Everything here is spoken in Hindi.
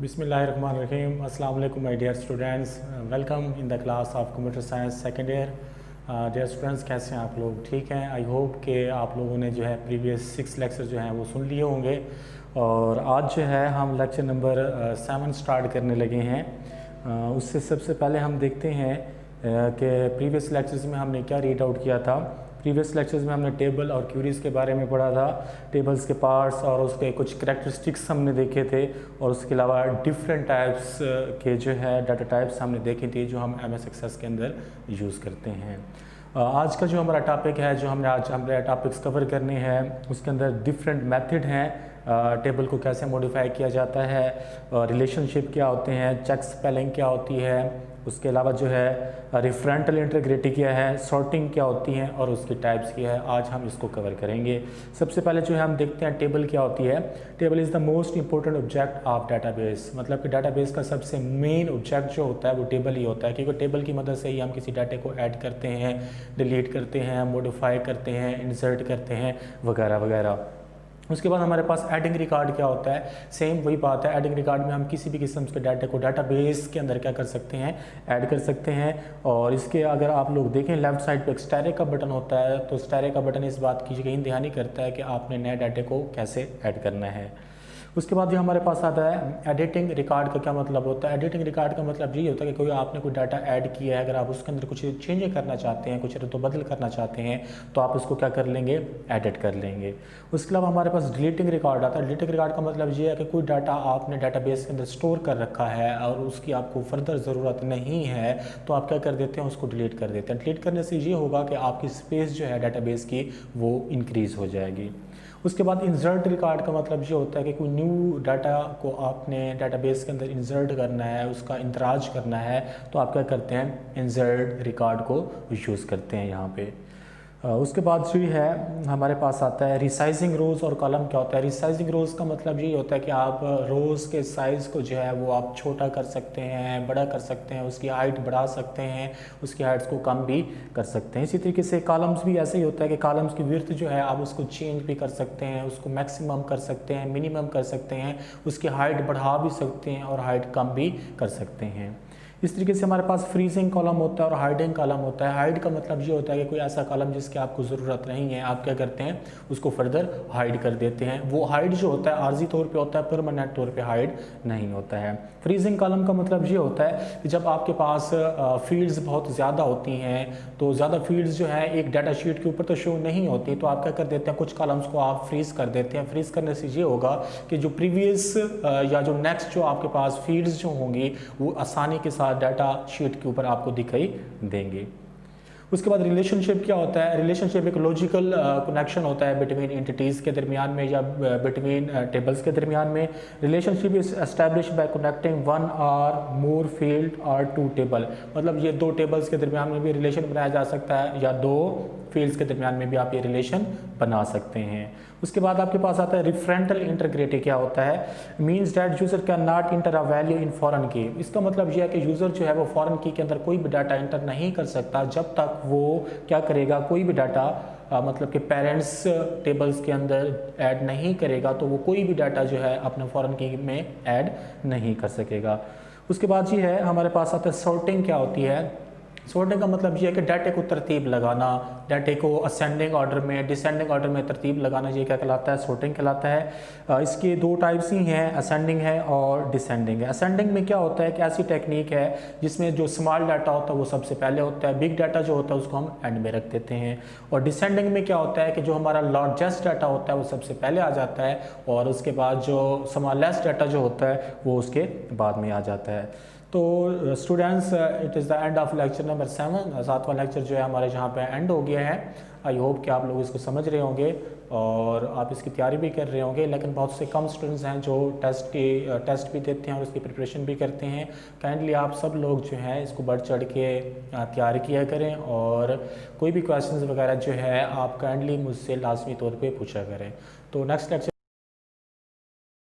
Bismillahirrahmanirrahim. Assalamu alaikum my dear students. Welcome in the class of Computer Science second year. Dear students, कैसे हैं आप लोग? ठीक हैं. आई होप कि आप लोगों ने जो है प्रीवियस 6 लेक्चर जो हैं वो सुन लिए होंगे और आज जो है हम लेक्चर नंबर 7 स्टार्ट करने लगे हैं. उससे सबसे पहले हम देखते हैं कि प्रीवियस लेक्चर्स में हमने क्या रीड आउट किया था. प्रीवियस लेक्चर्स में हमने टेबल और क्यूरीज़ के बारे में पढ़ा था. टेबल्स के पार्ट्स और उसके कुछ करैक्टरिस्टिक्स हमने देखे थे और उसके अलावा डिफरेंट टाइप्स के जो है डाटा टाइप्स हमने देखे थे जो हम एमएस एक्सेस के अंदर यूज़ करते हैं. आज का जो हमारा टॉपिक है, जो हमने आज हमारे टॉपिक्स कवर करने हैं, उसके अंदर डिफरेंट मेथड हैं. टेबल को कैसे मॉडिफाई किया जाता है, रिलेशनशिप क्या होते हैं, चेक स्पेलिंग क्या होती है, उसके अलावा जो है रिफरेंटल इंटीग्रिटी क्या है, सॉर्टिंग क्या होती है और उसकी टाइप्स क्या है. आज हम इसको कवर करेंगे. सबसे पहले जो है हम देखते हैं टेबल क्या होती है. Table is the most important object of database. मतलब कि डाटाबेस का सबसे मेन ऑब्जेक्ट जो होता है वो टेबल ही होता है, क्योंकि टेबल की मदद से ही हम किसी डाटे को ऐड करते हैं, डिलीट करते हैं, मॉडिफाई करते हैं, इंसर्ट करते हैं वगैरह वगैरह. उसके बाद हमारे पास एडिंग रिकॉर्ड क्या होता है. सेम वही बात है. एडिंग रिकॉर्ड में हम किसी भी किस्म के डाटे को डाटाबेस के अंदर क्या कर सकते हैं, ऐड कर सकते हैं. और इसके अगर आप लोग देखें लेफ्ट साइड पे एक स्टैरिक का बटन होता है, तो स्टैरिक का बटन इस बात की कहीं दहानी करता है कि आपने नए डाटे को कैसे ऐड करना है. उसके बाद जो हमारे पास आता है एडिटिंग रिकॉर्ड का क्या मतलब होता है. एडिटिंग रिकॉर्ड का मतलब ये होता है कि कोई आपने कोई डाटा ऐड किया है, अगर आप उसके अंदर कुछ चेंज करना चाहते हैं, कुछ तो बदल करना चाहते हैं, तो आप उसको क्या कर लेंगे, एडिट कर लेंगे. उसके अलावा हमारे पास डिलीटिंग रिकॉर्ड आता है. डिलीटिंग रिकॉर्ड का मतलब ये है कि कोई डाटा आपने डाटाबेस के अंदर स्टोर कर रखा है और उसकी आपको फर्दर ज़रूरत नहीं है, तो आप क्या कर देते हैं, उसको डिलीट कर देते हैं. डिलीट करने से ये होगा कि आपकी स्पेस जो है डाटाबेस की वो इंक्रीज़ हो जाएगी. उसके बाद इंसर्ट रिकॉर्ड का मतलब ये होता है कि कोई न्यू डाटा को आपने डाटाबेस के अंदर इंसर्ट करना है, उसका इंदराज करना है, तो आप क्या करते हैं, इंसर्ट रिकॉर्ड को यूज़ करते हैं यहाँ पे. उसके बाद जो है हमारे पास आता है रिसाइजिंग रोज़ और कॉलम क्या होता है. रिसाइजिंग रोज़ का मतलब ये होता है कि आप रोज़ के साइज़ को जो है वो आप छोटा कर सकते हैं, बड़ा कर सकते हैं, उसकी हाइट बढ़ा सकते हैं, उसकी हाइट्स को कम भी कर सकते हैं. इसी तरीके से कॉलम्स भी ऐसे ही होता है कि कॉलम्स की विड्थ जो है आप उसको चेंज भी कर सकते हैं, उसको मैक्सिमम कर सकते हैं, मिनिमम कर सकते हैं, उसकी हाइट बढ़ा भी सकते हैं और हाइट कम भी कर सकते हैं. इस तरीके से हमारे पास फ्रीजिंग कॉलम होता है और हाइडिंग कॉलम होता है. हाइड का मतलब ये होता है कि कोई ऐसा कॉलम जिसकी आपको ज़रूरत नहीं है, आप क्या करते हैं, उसको फर्दर हाइड कर देते हैं. वो हाइड जो होता है आर्जी तौर पे होता है, परमानेंट तौर पे हाइड नहीं होता है. फ्रीजिंग कॉलम का मतलब ये होता है कि जब आपके पास फील्ड्स बहुत ज़्यादा होती हैं, तो ज़्यादा फील्ड्स जो है एक डाटा शीट के ऊपर तो शो नहीं होती, तो आप क्या कर देते हैं, कुछ कॉलम्स को आप फ्रीज़ कर देते हैं. फ्रीज़ करने से ये होगा कि जो प्रीवियस या जो नेक्स्ट जो आपके पास फील्ड्स जो होंगी वो आसानी के साथ डाटा शीट के ऊपर आपको दिखाई देंगे. उसके बाद रिलेशनशिप क्या होता है. रिलेशनशिप एक लॉजिकल कनेक्शन होता है बिटवीन एंटिटीज़ के दरमियान में या बिटवीन टेबल्स के दरमियान में. Relationship is establish bye connecting one और मोर फील्ड और टू टेबल. मतलब ये दो टेबल्स के दरमियान में भी रिलेशन बनाया जा सकता है या दो फील्ड्स के दरमियान में भी आप ये रिलेशन बना सकते हैं. उसके बाद आपके पास आता है रिफरेंटल इंटीग्रिटी क्या होता है. Means that user can not inter a value in foreign की. इसका मतलब यह है कि यूज़र जो है वो फॉरेन की के अंदर कोई भी डाटा इंटर नहीं कर सकता जब तक वो क्या करेगा, कोई भी डाटा मतलब कि पेरेंट्स टेबल्स के अंदर ऐड नहीं करेगा, तो वो कोई भी डाटा जो है अपने फॉरेन की में ऐड नहीं कर सकेगा. उसके बाद ये है हमारे पास आता है सॉर्टिंग क्या होती है. सॉर्टिंग का मतलब ये है कि डाटे को तरतीब लगाना, डाटे को असेंडिंग ऑर्डर में, डिसेंडिंग ऑर्डर में तरतीब लगाना, ये क्या कहलाता है, सॉर्टिंग कहलाता है. इसके दो टाइप्स ही हैं, असेंडिंग है और डिसेंडिंग है. असेंडिंग में क्या होता है कि ऐसी टेक्निक है जिसमें जो स्मॉल डाटा होता है वो सबसे पहले होता है, बिग डाटा जो होता है उसको हम एंड में रख देते हैं. और डिसेंडिंग में क्या होता है कि जो हमारा लार्जेस्ट डाटा होता है वो सबसे पहले आ जाता है और उसके बाद जो स्मॉलेस्ट डाटा जो होता है वो उसके बाद में आ जाता है. तो students, it is the end of lecture number 7. 7वां लेक्चर जो है हमारे यहाँ पे एंड हो गया है. आई होप कि आप लोग इसको समझ रहे होंगे और आप इसकी तैयारी भी कर रहे होंगे. लेकिन बहुत से कम स्टूडेंट्स हैं जो टेस्ट भी देते हैं और उसकी प्रिपरेशन भी करते हैं. काइंडली आप सब लोग जो हैं इसको बढ़ चढ़ के तैयारी किया करें और कोई भी क्वेश्चंस वगैरह जो है आप काइंडली मुझसे लाजमी तौर पे पूछा करें. तो नेक्स्ट लेक्चर